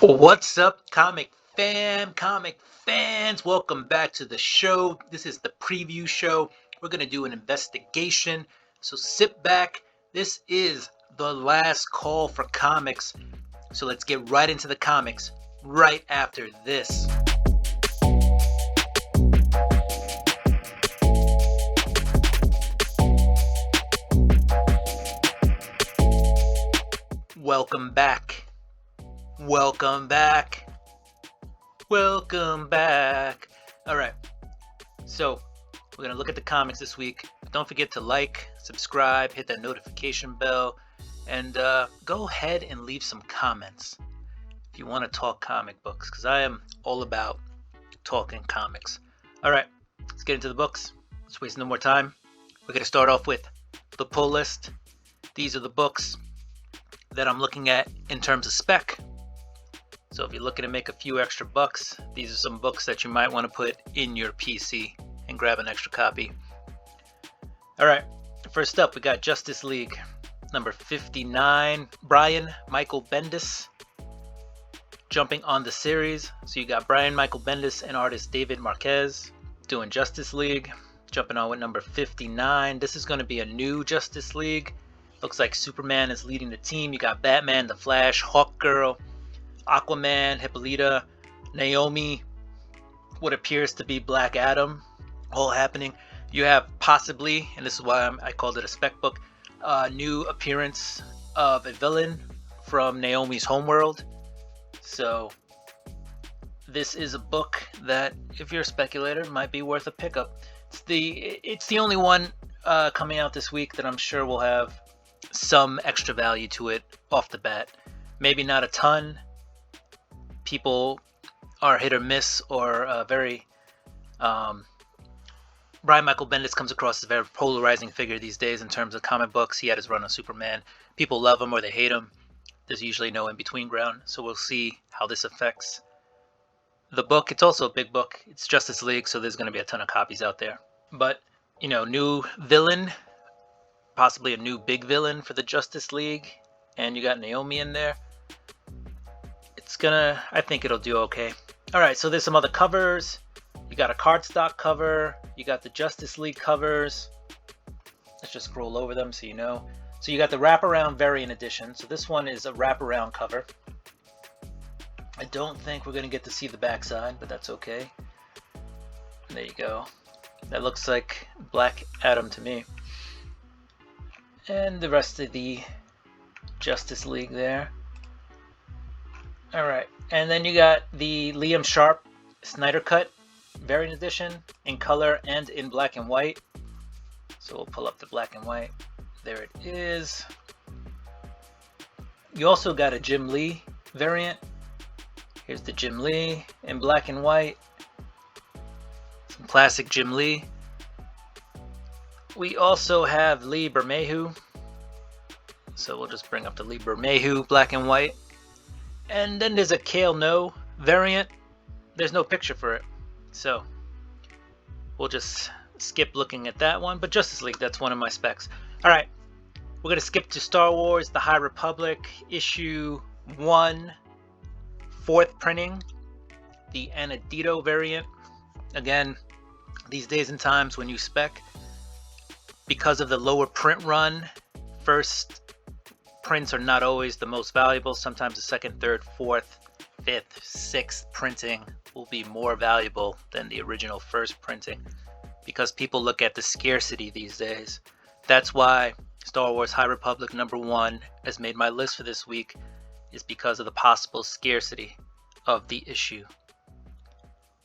What's up, comic fans? Welcome back to the show. This is the preview show. We're going to do an investigation. So sit back. This is the last call for comics. So let's get right into the comics right after this. Welcome back. Welcome back. Welcome back. All right. So we're going to look at the comics this week. Don't forget to like, subscribe, hit that notification bell, and go ahead and leave some comments if you want to talk comic books, because I am all about talking comics. All right. Let's get into the books. Let's waste no more time. We're going to start off with the pull list. These are the books that I'm looking at in terms of spec. So if you're looking to make a few extra bucks, these are some books that you might want to put in your PC and grab an extra copy. All right, first up, we got Justice League, number 59. Brian Michael Bendis jumping on the series. So you got Brian Michael Bendis and artist David Marquez doing Justice League, jumping on with number 59. This is going to be a new Justice League. Looks like Superman is leading the team. You got Batman, The Flash, Hawkgirl, Aquaman, Hippolyta, Naomi, what appears to be Black Adam, all happening. You have possibly, and this is why I called it a spec book, a new appearance of a villain from Naomi's homeworld. So this is a book that, if you're a speculator, might be worth a pickup. It's the only one coming out this week that I'm sure will have some extra value to it off the bat. Maybe not a ton. People are hit or miss, or very Brian Michael Bendis comes across as a very polarizing figure these days in terms of comic books. He had his run on Superman. People love him or they hate him. There's usually no in between ground, so we'll see how this affects the book. It's also a big book. It's Justice League, so there's going to be a ton of copies out there. But new villain, possibly a new big villain for the Justice League, and you got Naomi in there. I think it'll do okay. All right, so there's some other covers. You got a cardstock cover. You got the Justice League covers. Let's just scroll over them so you know. So you got the wraparound variant edition. So this one is a wraparound cover. I don't think we're going to get to see the backside, but that's okay. There you go. That looks like Black Adam to me. And the rest of the Justice League there. All right, and then you got the Liam Sharp Snyder Cut variant edition in color and in black and white. So we'll pull up the black and white. There it is. You also got a Jim Lee variant. Here's the Jim Lee in black and white. Some classic Jim Lee. We also have Lee Bermejo. So we'll just bring up the Lee Bermejo black and white. And then there's a Kale No variant. There's no picture for it, so we'll just skip looking at that one. But Justice League, that's one of my specs. All right, we're going to skip to Star Wars, The High Republic, issue 1, 4th printing, the Anadito variant. Again, these days and times when you spec, because of the lower print run, first prints are not always the most valuable. Sometimes the second, third, fourth, fifth, sixth printing will be more valuable than the original first printing, because people look at the scarcity these days. That's why Star Wars High Republic number 1 has made my list for this week, is because of the possible scarcity of the issue.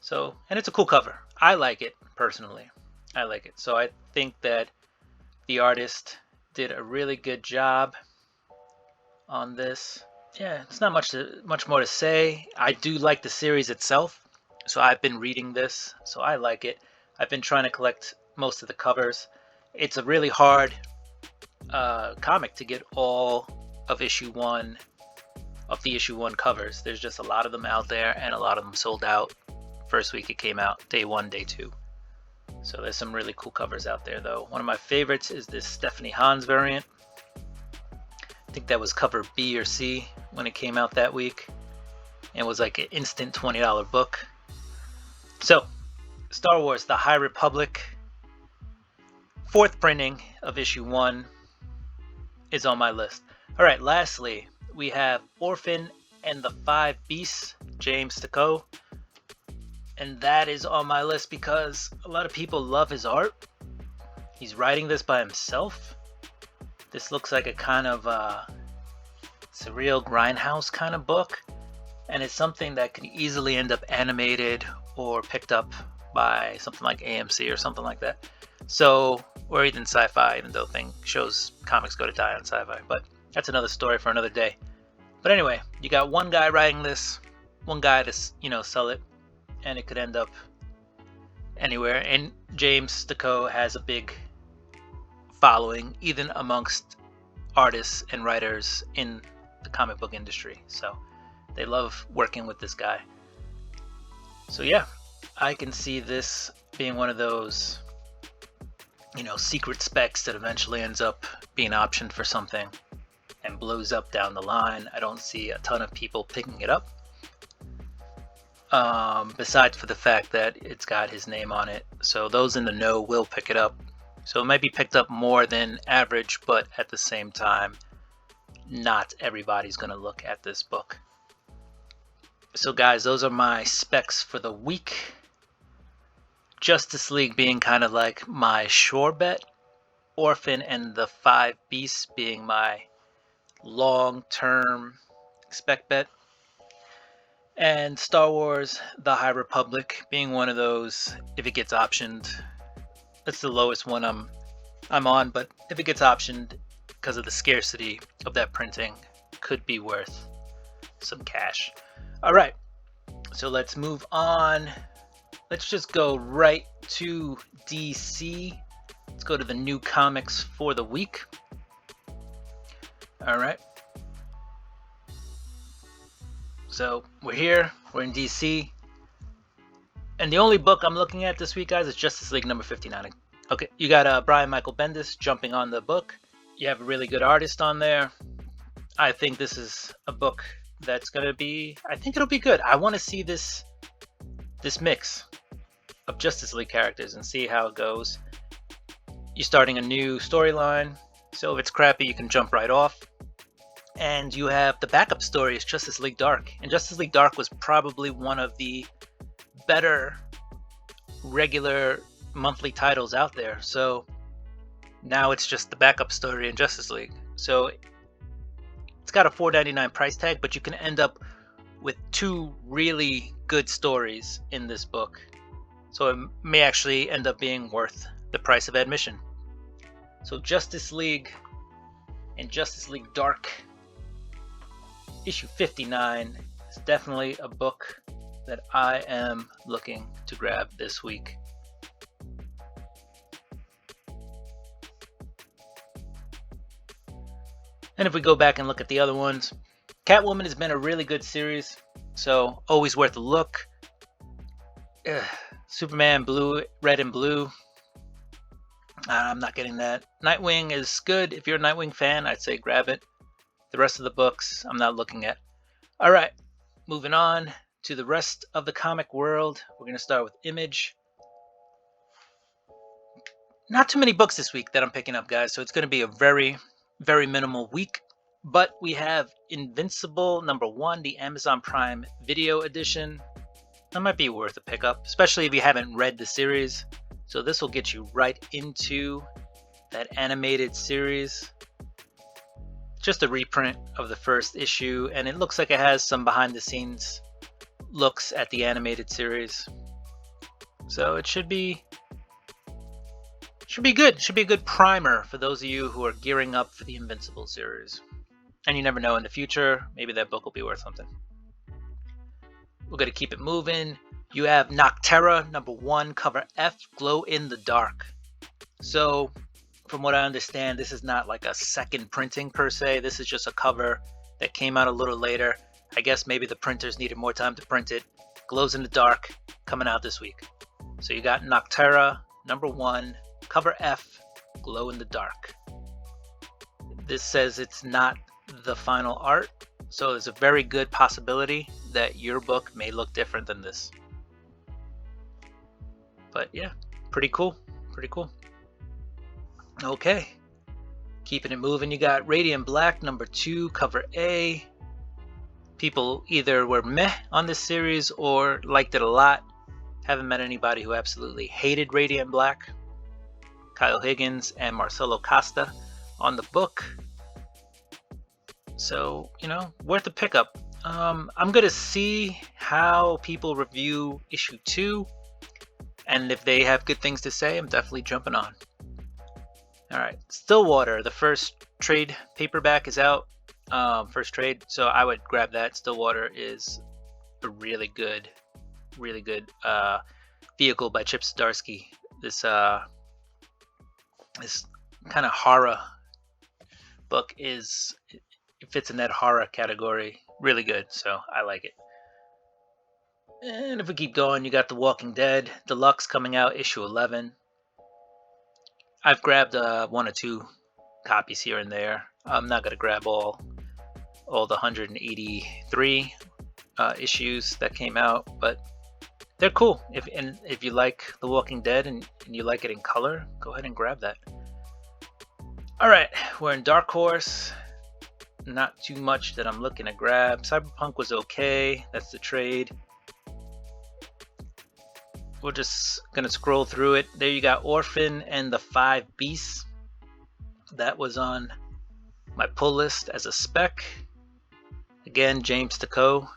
So, and it's a cool cover. I like it personally. I like it. So I think that the artist did a really good job on this. Yeah, it's not much more to say. I do like the series itself, so I've been reading this, so I like it. I've been trying to collect most of the covers. It's a really hard comic to get all of issue 1 of the issue 1 covers. There's just a lot of them out there, and a lot of them sold out first week it came out, day 1, day 2. So there's some really cool covers out there though. One of my favorites is this Stephanie Hans variant. I think that was cover B or C when it came out that week. and was like an instant $20 book. So, Star Wars: The High Republic, 4th printing of issue 1 is on my list. Alright, lastly, we have Orphan and the Five Beasts, James Sicko. And that is on my list because a lot of people love his art. He's writing this by himself. This looks like a kind of surreal grindhouse kind of book. And it's something that can easily end up animated or picked up by something like AMC or something like that. So, or even sci-fi, even though comics go to die on sci-fi. But that's another story for another day. But anyway, you got one guy writing this, one guy to, sell it, and it could end up anywhere. And James Sicko has a big following, even amongst artists and writers in the comic book industry. So they love working with this guy. So yeah, I can see this being one of those, secret specs that eventually ends up being optioned for something and blows up down the line. I don't see a ton of people picking it up. Besides for the fact that it's got his name on it. So those in the know will pick it up. So it might be picked up more than average, but at the same time, not everybody's going to look at this book. So guys, those are my specs for the week. Justice League being kind of like my sure bet. Orphan and the Five Beasts being my long-term spec bet. And Star Wars: The High Republic being one of those, if it gets optioned, that's the lowest one I'm on, but if it gets optioned because of the scarcity of that printing, could be worth some cash. All right, so let's move on. Let's just go right to DC. Let's go to the new comics for the week. All right. So we're here, we're in DC, and the only book I'm looking at this week, guys, is Justice League number 59. Okay, you got Brian Michael Bendis jumping on the book. You have a really good artist on there. I think this is a book that's gonna be, I think it'll be good. I want to see this mix of Justice League characters and see how it goes. You're starting a new storyline, so if it's crappy, you can jump right off. And you have the backup story is Justice League Dark. And Justice League Dark was probably one of the better regular monthly titles out there. So now it's just the backup story in Justice League. So it's got a $4.99 price tag, but you can end up with 2 really good stories in this book. So it may actually end up being worth the price of admission. So Justice League and Justice League Dark issue 59 is definitely a book that I am looking to grab this week. And if we go back and look at the other ones, Catwoman has been a really good series, so always worth a look. Superman blue, red and blue. I'm not getting that. Nightwing is good. If you're a Nightwing fan, I'd say grab it. The rest of the books I'm not looking at. All right, moving on to the rest of the comic world. We're going to start with Image. Not too many books this week that I'm picking up, guys, so it's going to be a very, very minimal week. But we have Invincible #1, the Amazon Prime Video Edition. That might be worth a pickup, especially if you haven't read the series. So this will get you right into that animated series. Just a reprint of the first issue, and it looks like it has some behind the scenes looks at the animated series. So it should be good. Should be a good primer for those of you who are gearing up for the Invincible series. And you never know, in the future, maybe that book will be worth something. We're going to keep it moving. You have Nocterra #1, cover F, Glow in the Dark. So from what I understand, this is not like a second printing per se. This is just a cover that came out a little later. I guess maybe the printers needed more time to print it. Glows in the Dark, coming out this week. So you got Nocterra #1, cover F, Glow in the Dark. This says it's not the final art, So there's a very good possibility that your book may look different than this. But yeah, pretty cool. Pretty cool. Okay. Keeping it moving, you got Radiant Black #2, cover A. People either were meh on this series or liked it a lot. Haven't met anybody who absolutely hated Radiant Black. Kyle Higgins and Marcelo Costa on the book. So, worth a pickup. I'm going to see how people review issue 2. And if they have good things to say, I'm definitely jumping on. All right, Stillwater, the first trade paperback is out. First trade, so I would grab that. Stillwater is a really good vehicle by Chip Zdarsky. This kind of horror book it fits in that horror category. Really good, so I like it. And if we keep going, you got The Walking Dead Deluxe coming out, issue 11. I've grabbed 1 or 2 copies here and there. I'm not gonna grab all the 183 issues that came out, but they're cool. If you like The Walking Dead and you like it in color, go ahead and grab that. All right, we're in Dark Horse. Not too much that I'm looking to grab. Cyberpunk was okay. That's the trade. We're just gonna scroll through it. There you got Orphan and the 5 Beasts. That was on my pull list as a spec. Again, James Taco.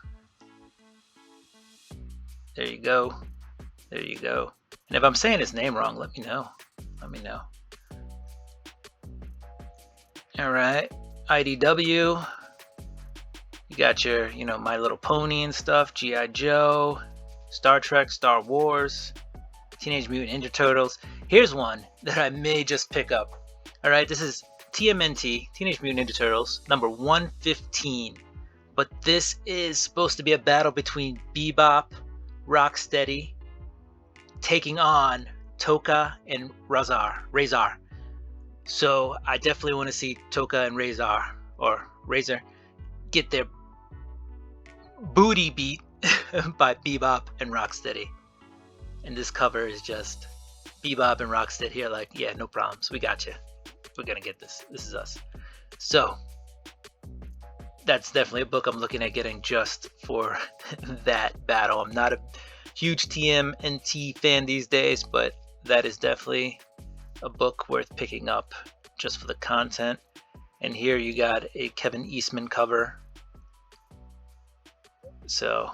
There you go. There you go. And if I'm saying his name wrong, let me know. Let me know. All right, IDW. You got your, My Little Pony and stuff. G.I. Joe, Star Trek, Star Wars, Teenage Mutant Ninja Turtles. Here's one that I may just pick up. All right, this is TMNT, Teenage Mutant Ninja Turtles, number 115. But this is supposed to be a battle between Bebop, Rocksteady, taking on Toka and Razor. So I definitely want to see Toka and Razor get their booty beat by Bebop and Rocksteady. And this cover is just Bebop and Rocksteady here like, yeah, no problems. We got you. We're going to get this. This is us. So that's definitely a book I'm looking at getting just for that battle. I'm not a huge TMNT fan these days, but that is definitely a book worth picking up just for the content. And here you got a Kevin Eastman cover. So,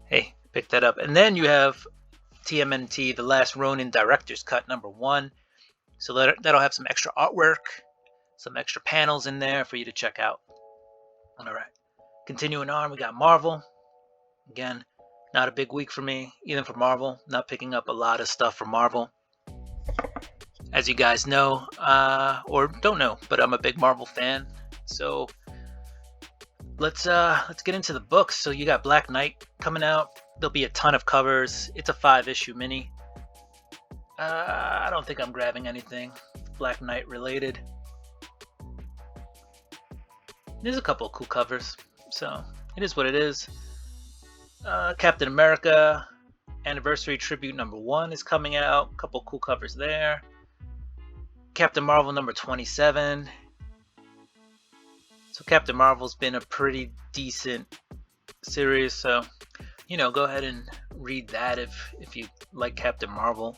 hey, pick that up. And then you have TMNT, The Last Ronin Director's Cut number 1. So that'll have some extra artwork, some extra panels in there for you to check out. All right, continuing on, we got Marvel. Again, not a big week for me, even for Marvel. Not picking up a lot of stuff for Marvel. As you guys know, or don't know, but I'm a big Marvel fan. So let's get into the books. So you got Black Knight coming out. There'll be a ton of covers. It's a 5-issue mini. I don't think I'm grabbing anything Black Knight related. There's a couple of cool covers, so it is what it is. Captain America Anniversary Tribute number 1 is coming out. A couple cool covers there. Captain Marvel number 27. So Captain Marvel's been a pretty decent series, so go ahead and read that if you like Captain Marvel.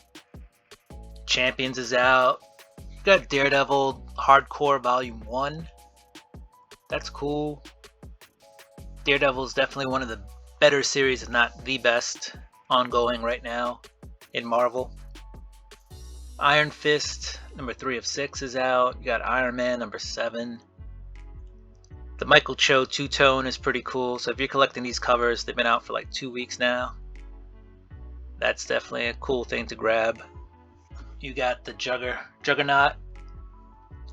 Champions is out. You got Daredevil Hardcore Volume 1. That's cool. Daredevil is definitely one of the better series, if not the best, ongoing right now in Marvel. Iron Fist number 3 of 6 is out. You got Iron Man number 7. The Michael Cho two-tone is pretty cool. So if you're collecting these covers, they've been out for like 2 weeks now. That's definitely a cool thing to grab. You got the Juggernaut,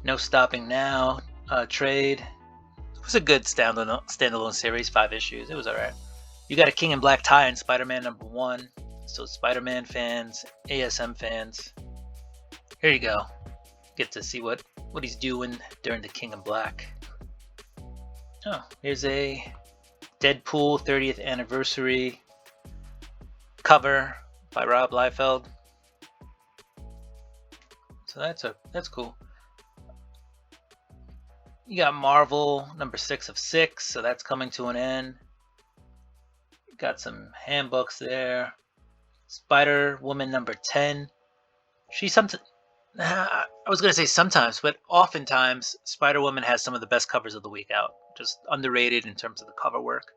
No Stopping Now trade. It was a good standalone series, 5 issues. It was alright. You got a King in Black tie in Spider-Man number 1. So Spider-Man fans, ASM fans, here you go. Get to see what he's doing during the King in Black. Oh, here's a Deadpool 30th anniversary cover by Rob Liefeld. So that's cool. You got Marvel number 6 of 6, so that's coming to an end. Got some handbooks there. Spider-Woman number 10. I was going to say sometimes, but oftentimes Spider-Woman has some of the best covers of the week out. Just underrated in terms of the cover work.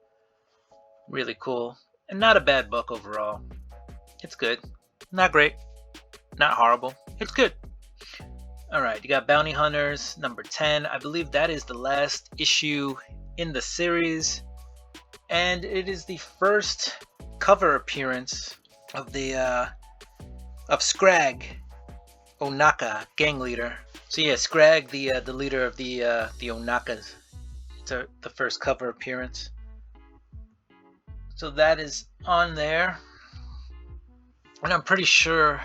Really cool. And not a bad book overall. It's good. Not great. Not horrible. It's good. Alright, you got Bounty Hunters number 10. I believe that is the last issue in the series. And it is the first cover appearance of Scrag Onaka, gang leader. So yeah, Scrag, the leader of the Onakas. It's the first cover appearance. So that is on there. And I'm pretty sure,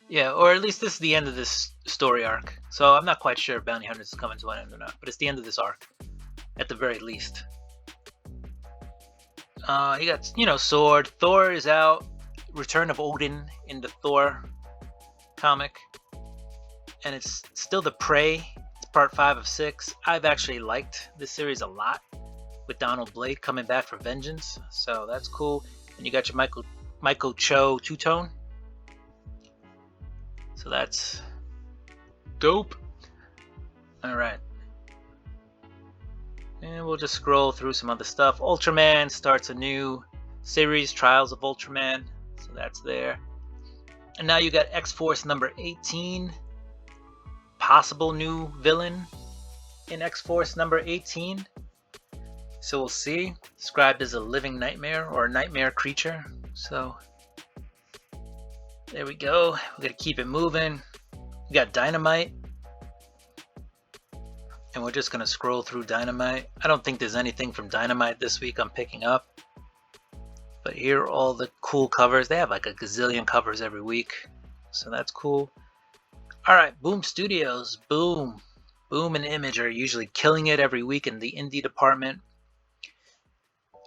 yeah, or at least this is the end of this story arc. So I'm not quite sure if Bounty Hunters is coming to an end or not, but it's the end of this arc, at the very least. You got, Sword. Thor is out. Return of Odin in the Thor comic. And it's still the Prey. It's part 5 of 6. I've actually liked this series a lot, with Donald Blake coming back for vengeance. So that's cool. And you got your Michael Cho two-tone. So that's dope. Alright. And we'll just scroll through some other stuff. Ultraman starts a new series, Trials of Ultraman. So that's there. And now you got X-Force number 18. Possible new villain in X-Force number 18. So we'll see. Described as a living nightmare or a nightmare creature. So there we go. We're going to keep it moving. You got Dynamite. And we're just going to scroll through Dynamite. I don't think there's anything from Dynamite this week I'm picking up. But here are all the cool covers. They have like a gazillion covers every week. So that's cool. Alright, Boom Studios. Boom. Boom and Image are usually killing it every week in the indie department.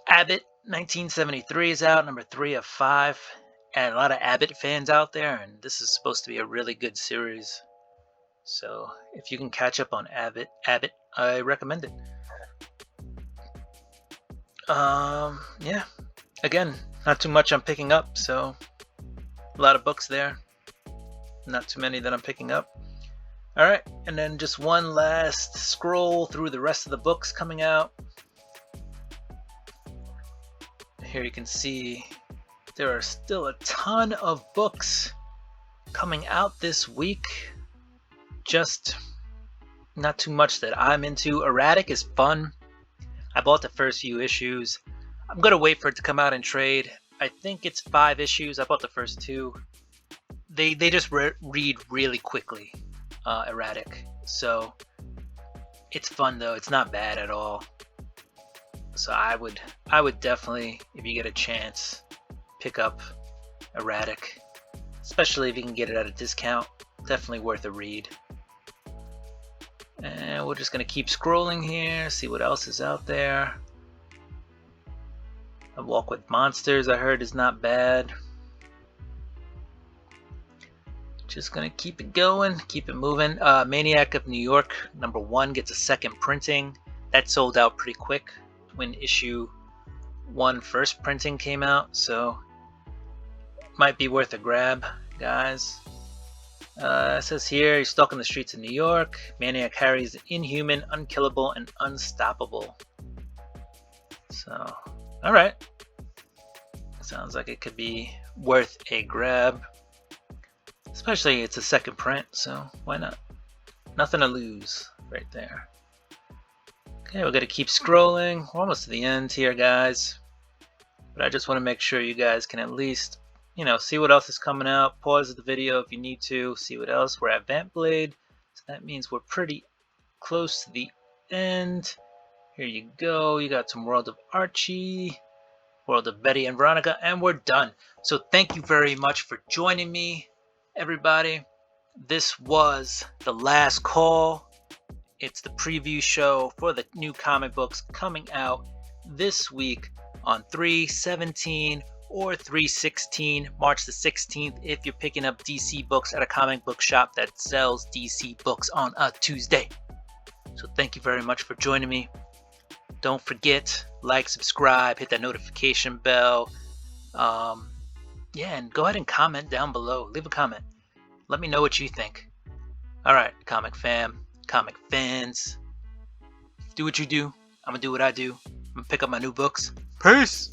Abbott 1973 is out, number 3 of 5. And a lot of Abbott fans out there, and this is supposed to be a really good series. So if you can catch up on Abbott, I recommend it. Yeah. Again, not too much I'm picking up, so a lot of books there. Not too many that I'm picking up. Alright, and then just one last scroll through the rest of the books coming out. Here you can see there are still a ton of books coming out this week. Just not too much that I'm into. Erratic is fun. I bought the first few issues. I'm going to wait for it to come out in trade. I think it's 5 issues. I bought the first 2. They just read really quickly, Erratic. So it's fun though. It's not bad at all. So I would definitely, if you get a chance, pick up Erratic. Especially if you can get it at a discount. Definitely worth a read. And we're just going to keep scrolling here, see what else is out there. A Walk with Monsters, I heard, is not bad. Just going to keep it going, keep it moving. Maniac of New York, number 1, gets a second printing. That sold out pretty quick when issue 1 first printing came out, so might be worth a grab, guys. It says here, he's stalking the streets of New York. Maniac Harry is inhuman, unkillable, and unstoppable. So, alright. Sounds like it could be worth a grab. Especially it's a second print, so why not? Nothing to lose right there. Okay, we're going to keep scrolling. We're almost to the end here, guys. But I just want to make sure you guys can at least, see what else is coming out. Pause the video if you need to. See what else. We're at Vamp Blade. So that means we're pretty close to the end. Here you go. You got some World of Archie, World of Betty and Veronica, and we're done. So thank you very much for joining me, everybody. This was the last call. It's the preview show for the new comic books coming out this week on 3/17 or 3/16, March the 16th, if you're picking up DC books at a comic book shop that sells DC books on a Tuesday. So thank you very much for joining me. Don't forget, like, subscribe, hit that notification bell. And go ahead and comment down below. Leave a comment. Let me know what you think. All right, comic fam, comic fans, do what you do. I'm gonna do what I do. I'm gonna pick up my new books. Peace!